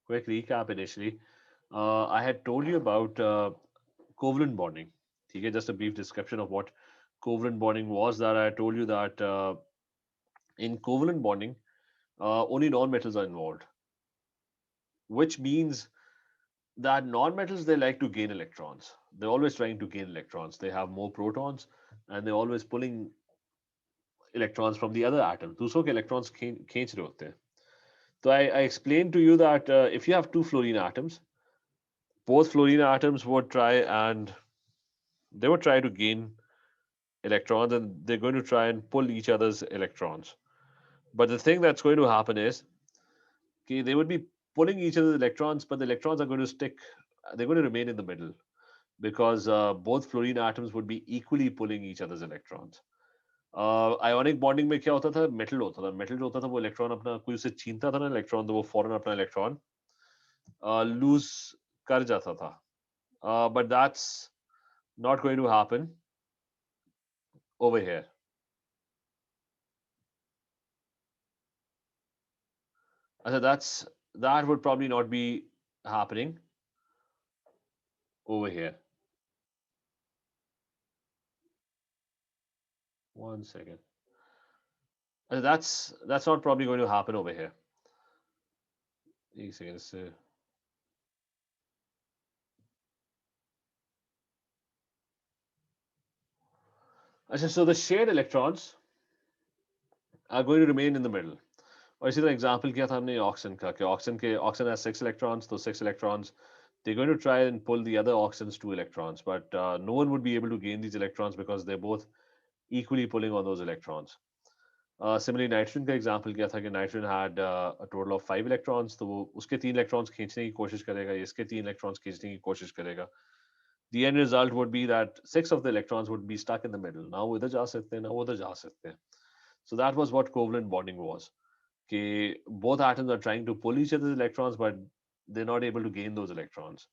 quick recap initially. I had told you about covalent bonding. Okay, just a brief description of what covalent bonding was. That I told you that in covalent bonding, only non-metals are involved, which means that non-metals they like to gain electrons. They're always trying to gain electrons. They have more protons, and they're always pulling electrons from the other atom. दूसरों के electrons खींच रहे होते हैं. So I explained to you that if you have two fluorine atoms, both fluorine atoms would try and they would try to gain electrons, and they're going to try and pull each other's electrons. But the thing that's going to happen is, okay, they would be pulling each other's electrons, but the electrons are going to stick. They're going to remain in the middle because both fluorine atoms would be equally pulling each other's electrons. Ionic bonding में क्या होता था metal होता था metal जो होता था वो इलेक्ट्रॉन अपना कोई उसे छीनता था ना इलेक्ट्रॉन तो वो फौरन अपना इलेक्ट्रॉन लूज कर जाता था but that's not going to happen over here. So that would probably not be happening over here. One second. That's not probably going to happen over here. एक second से अच्छा so the shared electrons are going to remain in the middle. और इसी तरह example किया था हमने oxygen का कि ऑक्सीजन has 6 electrons, तो 6 electrons they're going to try and pull the other oxygen's 2 electrons, but no one would be able to gain these electrons because they're both equally pulling on those electrons. Similarly, nitrogen का example किया था कि nitrogen had a total of 5 electrons, तो वो उसके 3 electrons खींचने की कोशिश करेगा, इसके 3 electrons खींचने की कोशिश करेगा. The end result would be that 6 of the electrons would be stuck in the middle. ना वो इधर जा सकते हैं, ना वो उधर जा सकते हैं. So that was what covalent bonding was. कि both atoms are trying to pull each other's electrons, but they're not able to gain those electrons.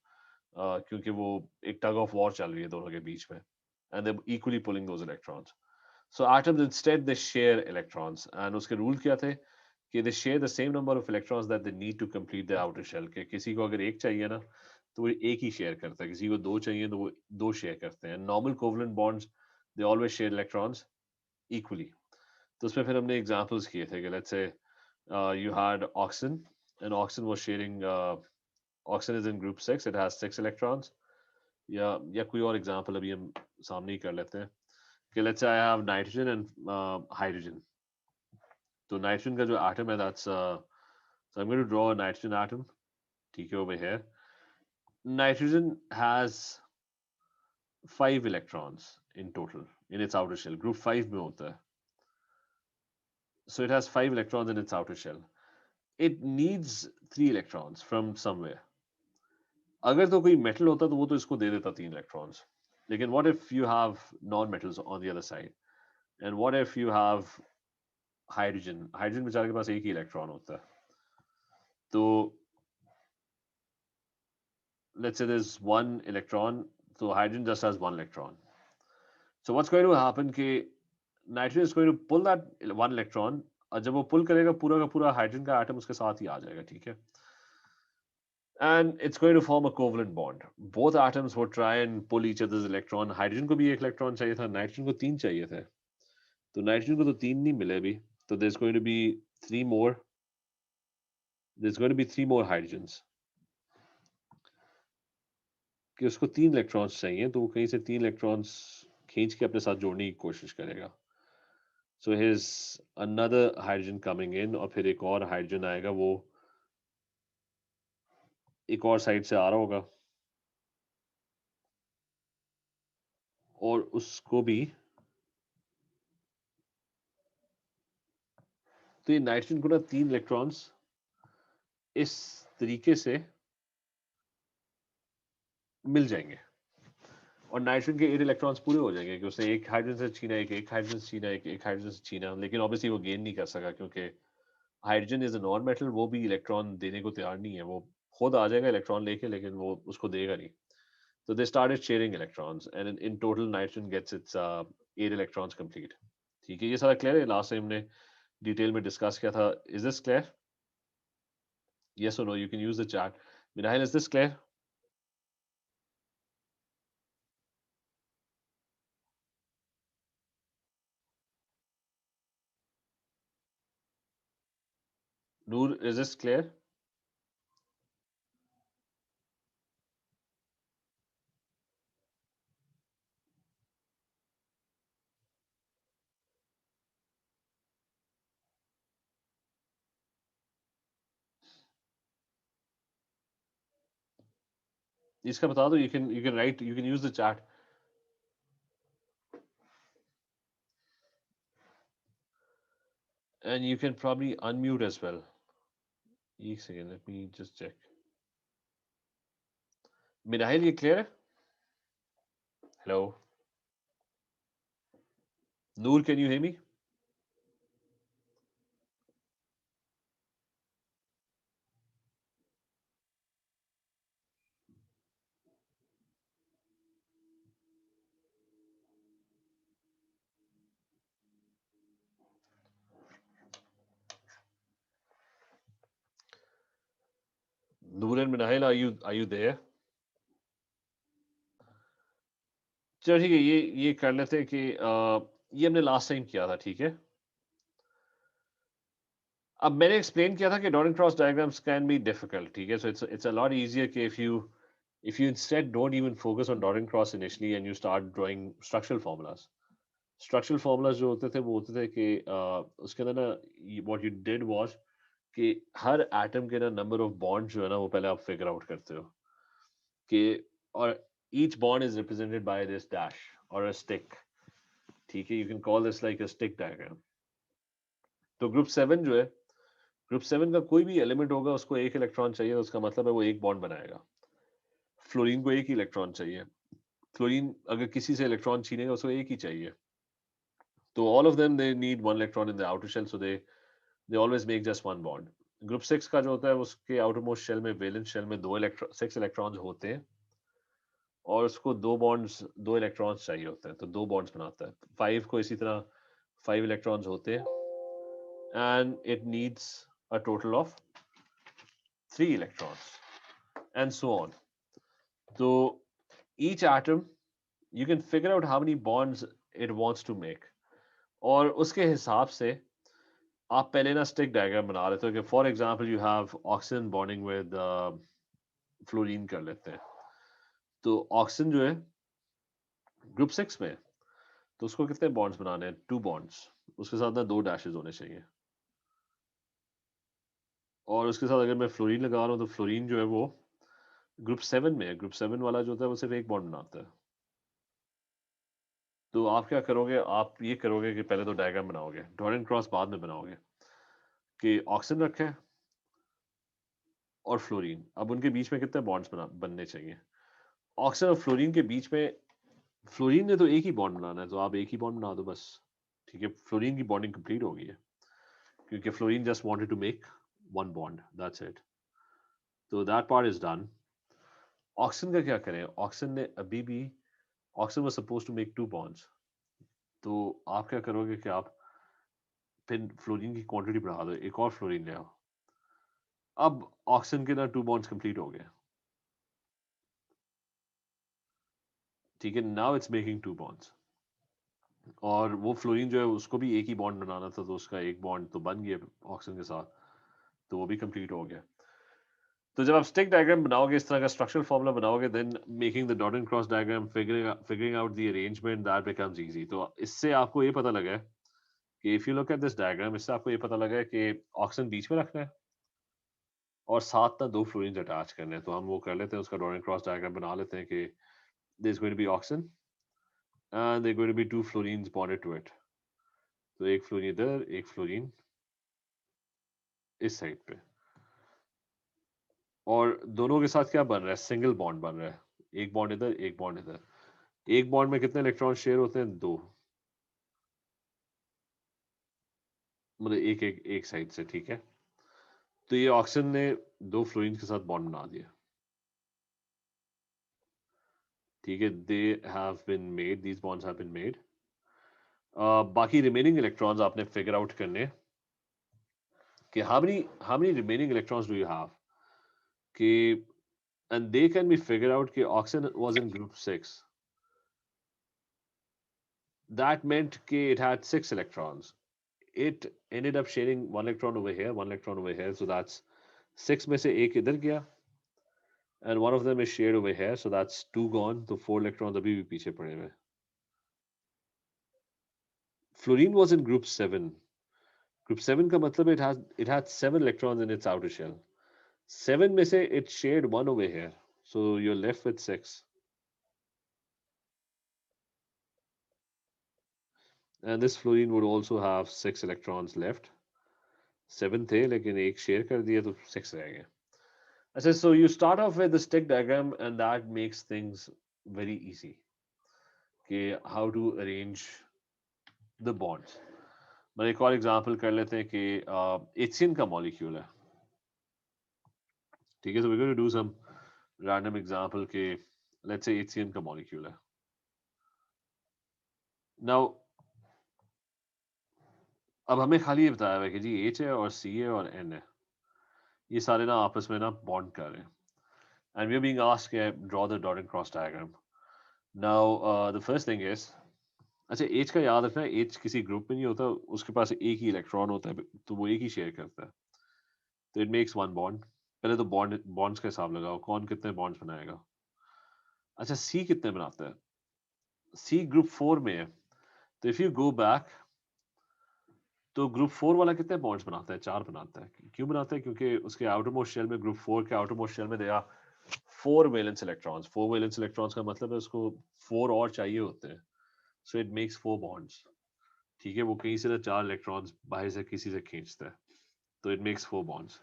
क्योंकि वो एक tug of war चल रही है दोनों के बीच में, and they're equally pulling those electrons. So atoms instead they share electrons, and उसके rule क्या थे कि they share the same number of electrons that they need to complete the outer shell. कि किसी को अगर एक चाहिए ना तो वो एक ही शेयर करता है, किसी को दो चाहिए तो वो दो शेयर करते हैं. Normal covalent bonds they always share electrons equally. तो उसमें फिर हमने examples किए थे कि let's say you had oxygen, and oxygen was sharing oxygen is in group 6, it has 6 electrons. या कोई और एग्जांपल अभी हम सामने ही कर लेते हैं कि let's say I have nitrogen and hydrogen. तो nitrogen का जो atom है that's so I'm going to draw a nitrogen atom. ठीक है over here. Nitrogen has 5 electrons in total in its outer shell. Group 5 में होता है. So it has 5 electrons in its outer shell. It needs 3 electrons from somewhere. अगर तो कोई metal होता तो वो तो इसको दे देता 3 electrons. लेकिन what if you have non-metals on the other side? And what if you have hydrogen? Hydrogen बेचारे के पास एक ही इलेक्ट्रॉन होता है. तो let's say there's 1 electron, so hydrogen just has 1 electron. So what's going to happen कि nitrogen is going to pull that 1 electron, और जब वो pull करेगा पूरा का पूरा हाइड्रोजन का एटम उसके साथ ही आ जाएगा. ठीक है. And it's going to form a covalent bond. Both atoms would try and pull each other's electron. Hydrogen को भी एक electron चाहिए था, nitrogen को 3 चाहिए थे. तो nitrogen को तो 3 नहीं मिले अभी. तो there's going to be three more. There's going to be 3 more hydrogens. कि उसको 3 electrons चाहिए, तो वो कहीं से 3 electrons खींच के अपने साथ जोड़ने की कोशिश करेगा. So here's another hydrogen coming in, और फिर एक और hydrogen आएगा, वो एक और साइड से आ रहा होगा और उसको भी. तो ये नाइट्रोजन को ना 3 electrons इस तरीके से मिल जाएंगे, और नाइट्रोजन के 8 electrons पूरे हो जाएंगे कि उसने एक हाइड्रोजन से छीना, एक हाइड्रोजन से छीना, एक हाइड्रोजन से छीना. लेकिन ऑब्वियसली वो गेन नहीं कर सका क्योंकि hydrogen is a non metal. वो भी इलेक्ट्रॉन देने को तैयार नहीं है. वो खुद आ जाएगा इलेक्ट्रॉन लेके, लेकिन वो उसको देगा नहीं. So they started sharing electrons, and in total, nitrogen gets its 8 electrons complete. ठीक है, ये सारा क्लियर है. लास्ट टाइम हमने डिटेल में डिस्कस किया था. Is this clear? Yes or no? You can use the chat. Minahil, is this clear? Noor, is this clear? इसका बता दो. You can write. You can use the chat, and you can probably unmute as well. एक second. Let me just check. Minahil, ये clear है? Hello. Noor, can you hear me? Noor and Minahil, are you there? चलो ठीक है. ये कर लेते हैं कि ये हमने लास्ट टाइम किया था. ठीक है. अब मैंने एक्सप्लेन किया था कि dot and cross diagrams can be difficult. ठीक है. So it's a lot easier कि if you instead don't even focus on dot and cross initially and you start drawing structural formulas. Structural formulas जो होते थे वो होते थे कि उसके अंदर ना what you did was कि हर एटम के ना नंबर ऑफ बॉन्ड जो है ना वो पहले आप फिगर आउट करते हो कि और each bond is represented by this dash or a stick. ठीक है. You can call this like a stick diagram. तो ग्रुप 7 जो है, ग्रुप 7 का कोई भी एलिमेंट होगा उसको एक इलेक्ट्रॉन चाहिए, तो उसका मतलब है वो एक बॉन्ड बनाएगा. फ्लोरीन को एक ही इलेक्ट्रॉन चाहिए. फ्लोरीन अगर किसी से इलेक्ट्रॉन छीनेगा उसको एक ही चाहिए. तो all of them they need one electron in the outer shell, so they always make just one bond. Group 6 का जो होता है उसके आउटर मोस्ट शेल में, वैलेंस शेल में 6 इलेक्ट्रॉन्स होते हैं और उसको दो इलेक्ट्रॉन्स चाहिए होते हैं, तो दो बॉन्ड्स बनाता है. 5 को इसी तरह 5 इलेक्ट्रॉन्स होते हैं and it needs a total of 3 electrons and so on. So each atom you can figure out how many bonds it wants to make. और उसके हिसाब से आप पहले ना स्टिक डायग्राम बना लेते हो कि for example you have oxygen bonding with fluorine कर लेते हैं. तो ऑक्सीजन जो है ग्रुप 6 में है, तो उसको कितने बॉन्ड्स बनाने हैं? 2 बॉन्ड्स. उसके साथ ना 2 डैशेस होने चाहिए. और उसके साथ अगर मैं फ्लोरीन लगा रहा हूँ तो फ्लोरीन जो है वो ग्रुप 7 में है. ग्रुप 7 वाला जो होता है वो सिर्फ एक बॉन्ड बनाता है. तो आप क्या करोगे? आप ये करोगे कि पहले तो डायग्राम बनाओगे, डॉट एंड क्रॉस बाद में बनाओगे कि ऑक्सीजन रखा है और फ्लोरीन. अब उनके बीच में कितने बॉन्ड्स बनने चाहिए? ऑक्सीजन और फ्लोरीन के बीच में फ्लोरीन ने तो एक ही बॉन्ड बनाना है, तो आप एक ही बॉन्ड बना दो बस. ठीक है. फ्लोरीन की बॉन्डिंग कंप्लीट हो गई है क्योंकि fluorine just wanted to make one bond, that's it. तो that part is done. Oxygen का क्या करें? ऑक्सीजन ने अभी भी oxygen was supposed to make 2 bonds. तो आप क्या करोगे कि आप फिर फ्लोरीन की क्वांटिटी बढ़ा दो, एक और फ्लोरीन ले आओ. अब ऑक्सीजन के ना 2 बॉन्ड्स कंप्लीट हो गए. ठीक है. Now it's making 2 bonds. और वो फ्लोरीन जो है उसको भी एक ही बॉन्ड बनाना था, तो उसका एक बॉन्ड तो बन गया ऑक्सीजन के साथ, तो वो भी कंप्लीट हो गया. तो जब आप स्टिक डायग्राम बनाओगे, इस तरह का स्ट्रक्चरल फॉर्मूला बनाओगे, then making the dot and cross diagram, figuring out the arrangement, that becomes easy. तो इससे आपको ये पता लगा है कि if you look at this diagram, इससे आपको ये पता लगा है कि ऑक्सीजन बीच में रखना है और साथ ना 2 फ्लोरीन अटैच करने हैं. तो हम वो कर लेते हैं, उसका डॉट एंड क्रॉस डायग्राम बना लेते हैं कि this going to be oxygen and they're going to be 2 fluorines bonded to it. तो एक फ्लोरीन इधर, एक फ्लोरीन इस साइड पे, और दोनों के साथ क्या बन रहा है? सिंगल बॉन्ड बन रहा है. एक बॉन्ड इधर, एक बॉन्ड इधर. एक बॉन्ड में कितने इलेक्ट्रॉन शेयर होते हैं? 2. मतलब एक एक एक साइड से. ठीक है. तो ये ऑक्सीजन ने 2 फ्लोरीन के साथ बॉन्ड बना दिया. ठीक है. They have been made, these bonds have been made. बाकी रिमेनिंग इलेक्ट्रॉन्स आपने फिगर आउट करने कि how many remaining electrons do you have? कि and they can be figured out कि oxygen was in group 6. That meant कि it had 6 electrons. It ended up sharing 1 electron over here, 1 electron over here, so that's 6 में से एक इधर गया, and one of them is shared over here, so that's 2 gone, तो 4 electrons अभी भी पीछे पड़े हुए. Fluorine was in group 7. Group 7 का मतलब it had 7 electrons in its outer shell. 7 में से it shared 1 over here, so you're left with 6. And this fluorine would also have 6 electrons left. 7 थे लेकिन एक शेयर कर दिया तो 6 रह गए. अच्छा, so you start off with the stick diagram and that makes things very easy. कि how to arrange the bonds. मैं एक और एग्जांपल कर लेते हैं कि HCN का मॉलिक्यूल है. ठीक है, so we're going to do some random example के let's say HCN का मॉलिक्यूल है. Now अब हमें खाली ये बताया हुआ है कि जी H है और C है और N है. ये सारे ना आपस में ना बॉन्ड कर रहे हैं. And we're being asked to draw the dot and cross diagram. Now, the first thing is, अच्छा H का याद रखना है, H किसी ग्रुप में नहीं होता, उसके पास एक ही इलेक्ट्रॉन होता है, तो वो एक ही शेयर करता है. तो इट मेक्स वन बॉन्ड. पहले तो बॉन्ड्स का हिसाब लगाओ, कौन कितने बॉन्ड्स बनाएगा. अच्छा C कितने बनाता है. C ग्रुप 4 में है, तो इफ यू गो बैक तो ग्रुप 4 वाला कितने बॉन्ड्स बनाता है. 4 बनाता है. क्यों बनाता है. क्योंकि उसके आउटर मोस्ट शेल में, ग्रुप 4 के आउटर मोस्ट शेल में दिया 4 वैलेंस इलेक्ट्रॉन्स. 4 वैलेंस इलेक्ट्रॉन्स का मतलब है उसको 4 और चाहिए होते हैं. So it makes 4 bonds. ठीक है, वो कहीं से ना 4 इलेक्ट्रॉन्स बाहर से किसी से खींचता है, तो it makes 4 bonds.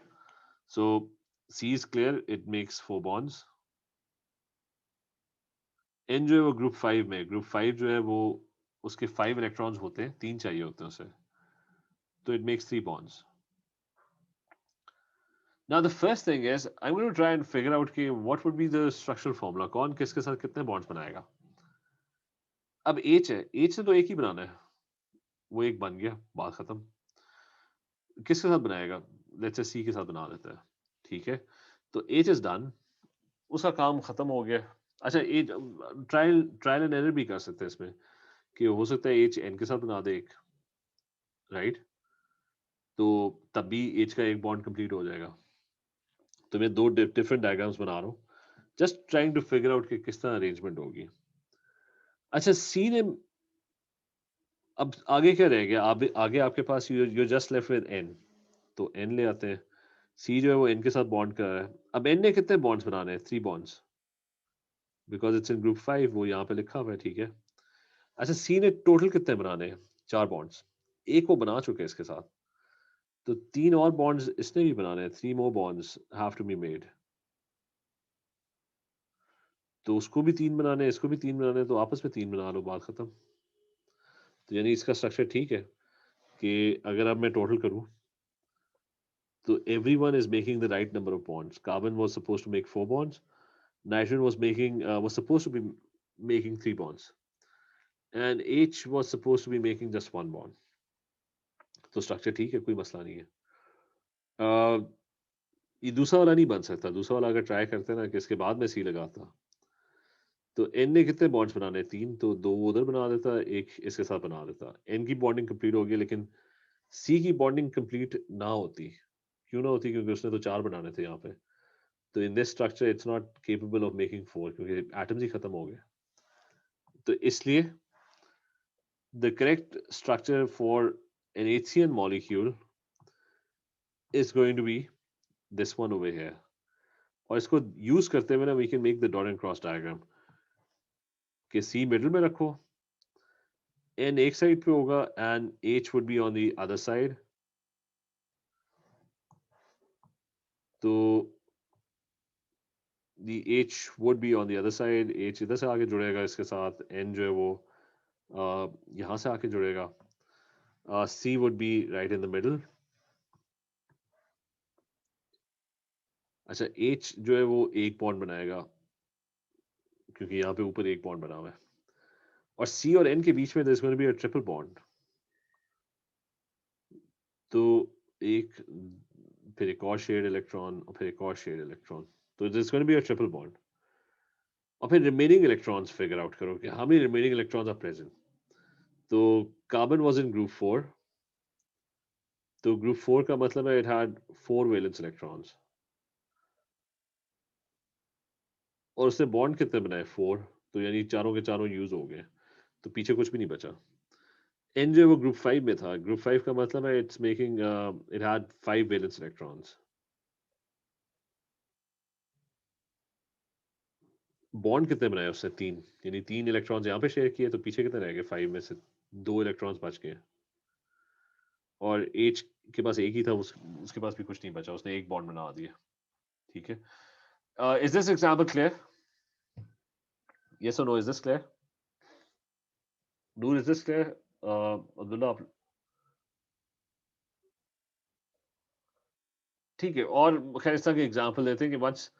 So C is clear, it makes 4 bonds. N जो है वो ग्रुप 5 में. ग्रुप 5 जो है वो उसके 5 इलेक्ट्रॉन्स होते हैं, 3 चाहिए होते हैं उसे, तो it makes 3 bonds. Now the first thing is I'm going to try and figure out कि what would be the structural formula, कौन किसके साथ कितने बॉन्ड्स बनाएगा. अब H है, H ने तो एक ही बनाना है, वो एक बन गया, बात खत्म. किसके साथ बनाएगा. लेट्स से C के साथ बना देता है. ठीक है, तो H इज डन, उसका काम खत्म हो गया. अच्छा ट्रायल ट्रायल एंड एरर भी कर सकते हैं इसमें कि हो सकता है H N के साथ बना दे एक, राइट. तो तब भी H का एक बॉन्ड कंप्लीट हो जाएगा. तो मैं 2 डिफरेंट डायग्राम्स बना रहा हूँ, just trying to figure out कि किस तरह अरेंजमेंट होगी. अच्छा सी ने अब आगे क्या रह गया. आगे आपके पास you just left with N, तो एन ले आते हैं. सी जो है वो एन के साथ बॉन्ड कर रहा है. अब एन ने कितने बॉन्ड्स बनाने हैं. 3 bonds, because it's in group 5, वो यहाँ पे लिखा हुआ है. ठीक है. अच्छा सी ने टोटल कितने बनाने हैं. 4 बॉन्ड्स. एक वो बना चुके हैं इसके साथ, तो 3 और बॉन्ड्स इसने भी बनाने हैं. 3 more bonds have to be made. तो उसको भी 3 बनाने हैं, इसको भी 3 बनाने हैं, तो आपस में 3 बना लो, बात खत्म. तो यानी इसका स्ट्रक्चर ठीक है कि अगर अब मैं टोटल करूं तो everyone is making the right number of bonds. Carbon was supposed to make 4 bonds. Nitrogen was supposed to be making 3 bonds, and H was supposed to be making just 1 bond. तो structure ठीक है, कोई मसला नहीं है. ये दूसरा वाला नहीं बन सकता. दूसरा वाला अगर ट्राई करते ना कि इसके बाद में सी लगाता, तो एन ने कितने बॉन्ड्स बनाने. 3, तो 2 उधर बना देता, एक इसके साथ बना देता. एन की बॉन्डिंग कंप्लीट हो गई, लेकिन सी की बॉन्डिंग कंप्लीट ना होती. क्यों ना होती. क्योंकि उसने तो 4 बनाने थे यहाँ पे. तो in this structure it's not capable of making 4, क्योंकि एटम्स ही खत्म हो गए. तो इसलिए the correct structure for an HCN molecule is going to be this one over here. और इसको यूज करते हुए ना we can make the dot and cross diagram कि सी मिडिल में रखो, एन एक साइड पे होगा and H would be on the other side. तो the H would be on the other side. H इधर से आगे जुड़ेगा इसके साथ. N जो है वो यहाँ से आके जुड़ेगा. C would be right in the middle. अच्छा H जो है वो एक बॉन्ड बनाएगा, क्योंकि यहाँ पे ऊपर एक बॉन्ड बना हुआ है. और C और N के बीच में there's going to be a triple bond. तो 1 फिर एक और शेयर्ड इलेक्ट्रॉन और फिर एक और शेयर्ड इलेक्ट्रॉन, तो this going to be a triple bond. और फिर रिमेनिंग इलेक्ट्रॉन्स फिगर आउट करो कि how many remaining electrons are present. तो कार्बन वाज इन ग्रुप 4, तो ग्रुप 4 का मतलब है इट हैड 4 वैलेंस इलेक्ट्रॉन्स, और उसने बॉन्ड कितने बनाए 4, तो यानी चारों के चारों यूज हो गए, तो पीछे कुछ भी नहीं बचा। एन जो है वो ग्रुप 5 में था, ग्रुप 5 का मतलब है it's making it had 5 valence electrons. Bond कितने बनाए उसने 3, यानी 3 इलेक्ट्रॉन्स यहाँ पे शेयर किए, तो पीछे कितने रह गए 5 में से 2 इलेक्ट्रॉन्स बच गए। और एच के पास एक ही था, उसके पास भी कुछ नहीं बचा, उसने एक बॉन्ड बना दिया। ठीक है, is this example clear? Yes और no, is this clear? Noor, is this clear? Abdullah, ठीक है। और खैर इस तरह के एग्जांपल देते हैं कि once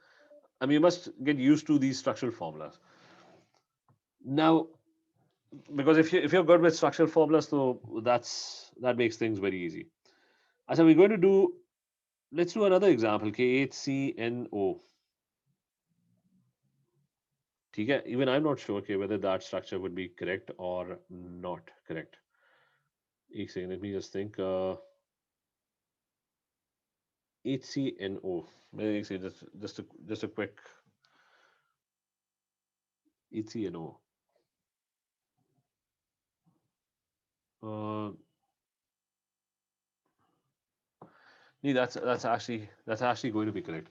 I mean, you must get used to these structural formulas. Now, because if you're good with structural formulas, so that makes things very easy. So we're going to do, let's do another example, KHCNO. ठीक है, even I'm not sure whether that structure would be correct or not correct. एक second, let me just think. HCNO. Maybe एक second, just a quick HCNO. Uh, नहीं, that's actually going to be correct.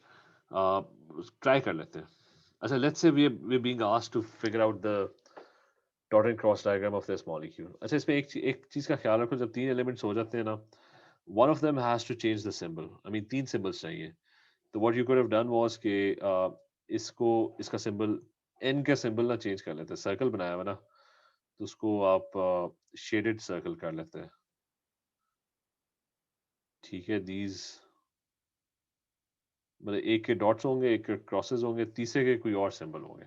Try कर लेते हैं। अच्छा, let's say we're being asked to figure out the dot and cross diagram of this molecule. अच्छा, इसमें एक चीज का ख्याल रखो, जब 3 एलिमेंट्स हो जाते हैं ना, one of them has to change the symbol. I mean 3 symbols चाहिए। तो what you could have done was कि इसको इसका symbol n का symbol ना change कर लेते हैं, सर्कल बनाया हुआ ना, तो उसको आप shaded circle कर लेते हैं। ठीक है, these मतलब एक के डॉट्स होंगे, एक के क्रॉसेस होंगे, तीसरे के कोई और सिंबल होंगे।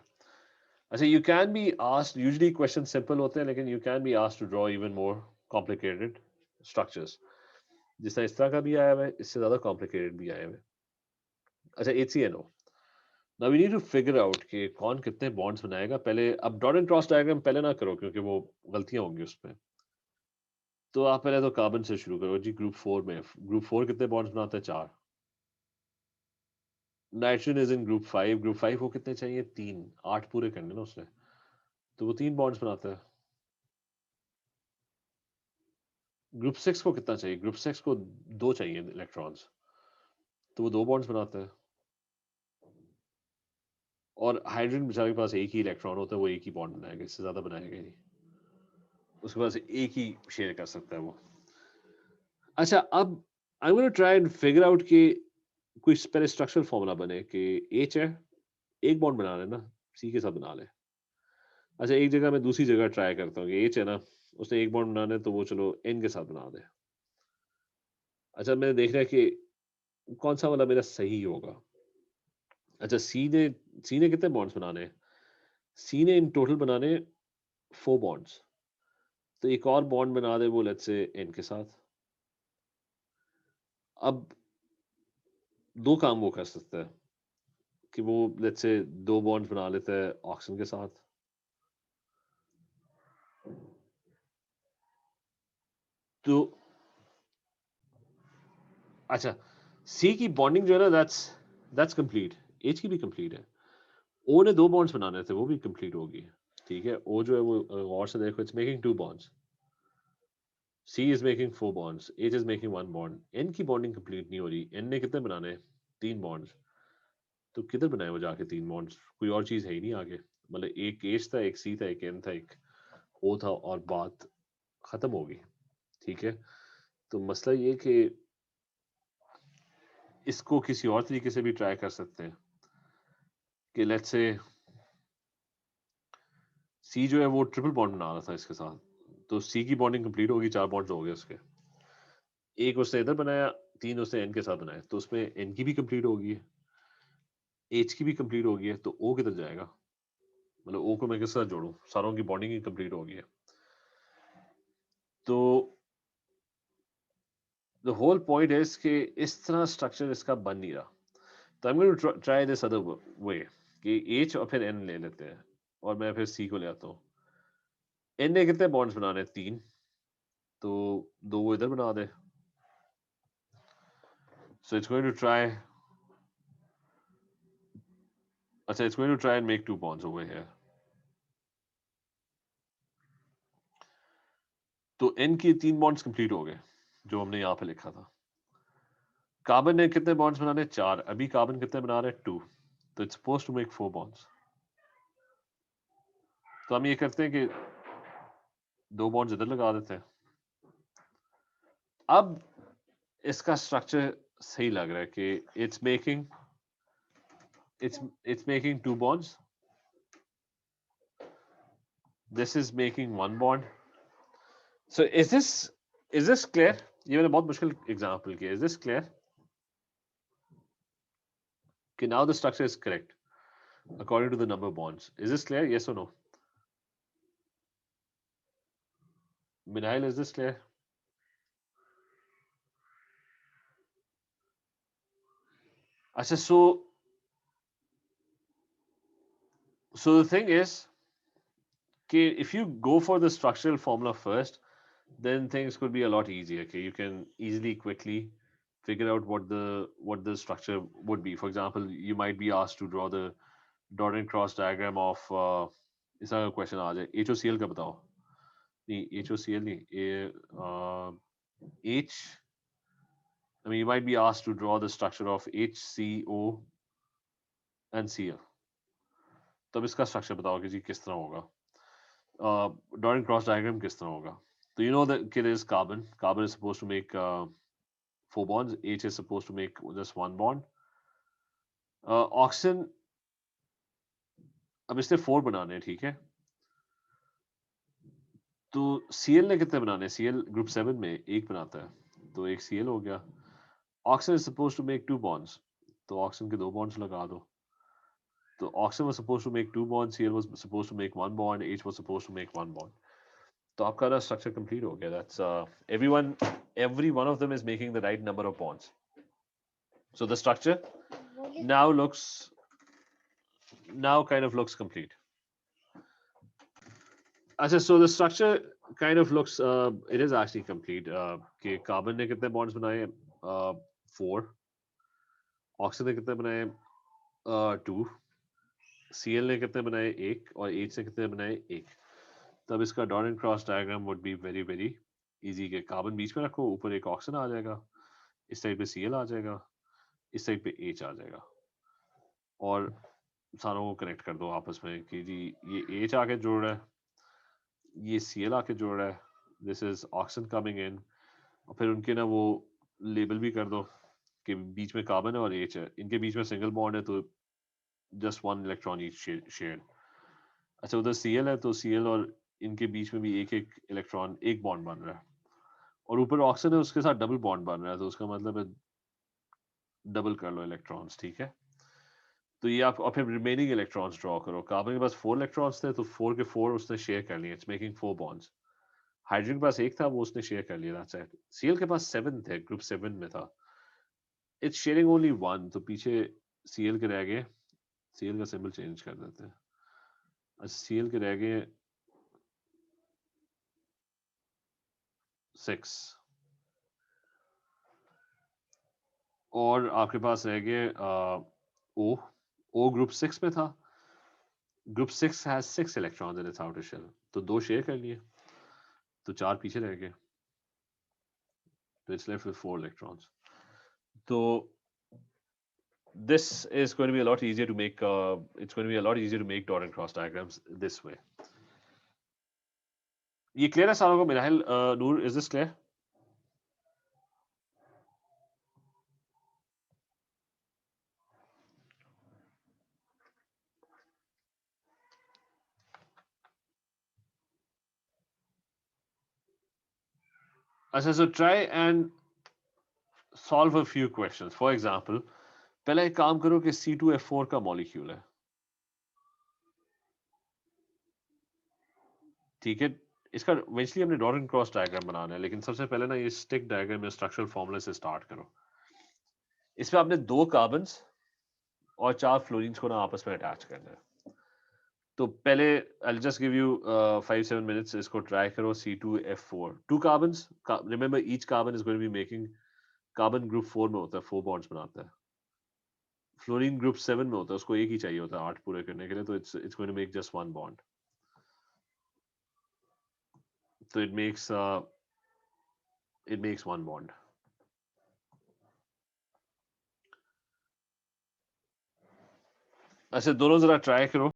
अच्छा, you can be asked, usually question simple होते हैं, लेकिन you can be asked to draw even more complicated structures. जिस तरह इस तरह का भी आया हुआ है, इससे ज्यादा कॉम्प्लिकेटेड भी आया हुआ है। अच्छा, HCNO। Now we need to figure out कि कौन कितने बॉन्ड्स बनाएगा। पहले अब डॉट एंड क्रॉस डायग्राम पहले ना करो, क्योंकि वो गलतियां होंगी उसमें। तो आप पहले तो कार्बन से शुरू करो जी। ग्रुप 4 में, ग्रुप 4 कितने बॉन्ड्स बनाते हैं? 4। Nitrogen is in group 5, group 5 को कितने चाहिए? 3। 8 पूरे करने ना उसने, तो वो 3 बॉन्ड्स बनाता है। ग्रुप 6 को कितना चाहिए? ग्रुप 6 को 2 चाहिए इलेक्ट्रॉन्स, तो वो 2 बॉन्ड्स बनाता है। और हाइड्रोजन बेचारे के पास एक ही इलेक्ट्रॉन होता है, वो एक ही बॉन्ड बनाएगा, इससे ज्यादा बनाएगा ही नहीं। उसके पास एक ही शेयर कर सकता है वो। अच्छा, अब I want to try and figure out कि कोई पहले स्ट्रक्चरल फॉर्मूला बने कि एच है, एक बॉन्ड बना लेना, सी के साथ बना ले। अच्छा, एक जगह मैं दूसरी जगह ट्राई करता हूँ कि एच है ना, उसने एक बॉन्ड बनाना है, तो वो चलो एन के साथ बना दे। अच्छा, मैंने देख रहा है कि कौन सा वाला मेरा सही होगा। अच्छा, सी ने कितने बॉन्ड्स बनाने हैं? सी ने इन टोटल बनाने 4 बॉन्ड्स, तो एक और बॉन्ड बना दे वो लेट्स से एन के साथ। अब 2 काम वो कर सकता है कि वो लेट्स से 2 बॉन्ड्स बना लेता है ऑक्सीजन के साथ। तो अच्छा, सी की बॉन्डिंग जो है ना, दैट्स कंप्लीट। एच की भी कंप्लीट है। ओ ने 2 बॉन्ड्स बनाने थे, वो भी कंप्लीट होगी। ठीक है, ओ जो है वो और से देखो, it's making 2 bonds. C is making 4 bonds, H is making 1 bond. N की बॉन्डिंग कंप्लीट नहीं हो रही। एन ने कितने बनाने? 3 बॉन्ड्स। तो किधर बनाए वो जाके 3 बॉन्ड्स? कोई और चीज है ही नहीं आगे। मतलब एक एच था, एक सी था, एक एन था, एक ओ था, और बात खत्म हो गई। ठीक है, तो मसला ये कि इसको किसी और तरीके से भी ट्राई कर सकते हैं कि लेट्स से सी जो है वो ट्रिपल बॉन्ड बना रहा था इसके साथ, तो सी की बॉन्डिंग कंप्लीट होगी, 4 बॉन्ड्स हो गए उसके। एक उसने इधर बनाया, 3 उसने एन के साथ बनाया, तो उसमें एन की भी कंप्लीट होगी, एच की भी कंप्लीट होगी है, तो ओ किधर जाएगा? मतलब ओ को मैं किस साथ जोड़ूं? सारों की बॉन्डिंग ही कंप्लीट होगी है। तो द होल पॉइंट इज कि इस तरह स्ट्रक्चर इसका बन नहीं रहा. तो I am going to try this other way कि एच और फिर एन ले लेते हैं और मैं फिर सी को ले आता हूँ. एन ने कितने बॉन्ड्स बनाने हैं? 3. तो 2 वो इधर बना दे. So it's going to try. अच्छा, it's going to try and make 2 bonds over here. तो एन की 3 बॉन्ड्स कंप्लीट हो गए जो हमने यहाँ पे लिखा था. कार्बन ने कितने बॉन्ड्स बनाने? 4. अभी कार्बन कितने बना रहे हैं? 2. तो it's suppose to make 4 bonds. तो हम ये करते हैं कि 2 बॉन्ड्स इधर लगा देते हैं. अब इसका स्ट्रक्चर सही लग रहा है कि it's making 2 bonds. This is making 1 bond. So is this clear? ये मैंने बहुत मुश्किल एग्जांपल किया. Is this clear? कि now the structure is correct according to the number of bonds. Is this clear? Yes or no? Minail, is this clear? अच्छा, so the thing is कि if you go for the structural formula first, then things could be a lot easier. Okay, you can easily, quickly figure out what the structure would be. For example, you might be asked to draw the dot and cross diagram of इस तरह का question आ जाए. HOCl का बताओ. नहीं, HOCl नहीं, H. I mean, you might be asked to draw the structure of HCO and Cl. तब इसका स्ट्रक्चर बताओ कि जी किस तरह होगा. Dot and cross diagram किस तरह होगा. So you know that it is carbon. Carbon is supposed to make 4 bonds. H is supposed to make just 1 bond. Oxygen, अब इसने 4 बनाने हैं, ठीक है. तो Cl ने कितने बनाने हैं? Cl ग्रुप 7 में एक बनाता है, तो एक Cl हो गया. Oxygen is supposed to make 2 bonds. तो ऑक्सीजन के 2 bonds लगा दो. तो oxygen was supposed to make 2 bonds, Cl was supposed to make 1 bond, H was supposed to make 1 bond. तो आपका ना स्ट्रक्चर कंप्लीट हो गया. That's every one of them is making the right number of bonds. So the structure now kind of looks complete. अच्छा, so the structure kind of looks it is actually complete. कि carbon ने कितने bonds बनाए? 4. Oxygen ने कितने बनाए? 2. Cl ने कितने बनाए? 1. और H ने कितने बनाए? 1. तब इसका dot and cross diagram would be very very easy. के कार्बन बीच में रखो, ऊपर एक ऑक्सीजन आ जाएगा, इस साइड पे Cl आ जाएगा, इस साइड पे H आ जाएगा, और सारों को कनेक्ट कर दो आपस में कि जी ये H आके जोड़ रहा है, ये Cl आके जोड़ रहा है, this is oxygen coming in. और फिर उनके ना वो लेबल भी कर दो कि बीच में कार्बन है और H है, इनके बीच में सिंगल बॉन्ड है तो जस्ट 1 इलेक्ट्रॉन ईच शेयर. अच्छा, उधर Cl है तो Cl और इनके बीच में भी एक एक इलेक्ट्रॉन, एक बॉन्ड बन रहा है, और ऊपर ऑक्सीजन है उसके साथ डबल बॉन्ड बन रहा है, तो उसका मतलब है डबल कर लो इलेक्ट्रॉन्स, ठीक है. तो ये आप और फिर रिमेनिंग इलेक्ट्रॉन्स ड्रॉ करो. कार्बन के पास 4 इलेक्ट्रॉन्स थे तो 4 के 4 उसने शेयर कर लिए. It's making 4 bonds. हाइड्रोजन के पास एक था, वो उसने शेयर कर लिया. That's it. Cl के पास 7 थे, ग्रुप 7 में था. इट्स शेयरिंग ओनली 1, तो पीछे Cl के रह गए. Cl का सिंबल चेंज कर देते हैं. Cl के रह गए 6, और आपके पास रह गए O ग्रुप 6 में था. Group 6 has 6 electrons in its outer shell, तो 2 शेयर कर लिए, तो 4 पीछे रह गए, तो इट्स लेफ्ट विद 4 इलेक्ट्रॉन्स. तो this is going to be a lot easier to make it's going to be a lot easier to make dot and cross diagrams this way. ये क्लियर है सारों को? मिनाहिल, नूर, इज दिस क्लियर? अच्छा, so try and solve a few questions. For example, पहले एक काम करो कि C2F4 का मॉलिक्यूल है, ठीक है. इसका इवेंचुअली हमने डॉट एंड क्रॉस डायग्राम बनाना है, लेकिन सबसे पहले ना ये स्टिक डायग्राम या स्ट्रक्चरल फॉर्मूला से स्टार्ट करो। इसमें आपने 2 कार्बन्स और 4 फ्लोरीन्स को ना आपस में अटैच करना है। तो पहले I will just give you 5-7 minutes, इसको ट्राई करो। C2F4 2 carbons, remember each carbon is going to be making, carbon group 4 में होता है, 4 बॉन्ड्स बनाता है। फ्लोरीन ग्रुप 7 में होता है, उसको एक ही चाहिए होता है 8 पूरे करने के लिए, तो it's going to make just 1 bond. तो इट मेक्स 1 बॉन्ड। अच्छा, दोनों जरा ट्राई करो।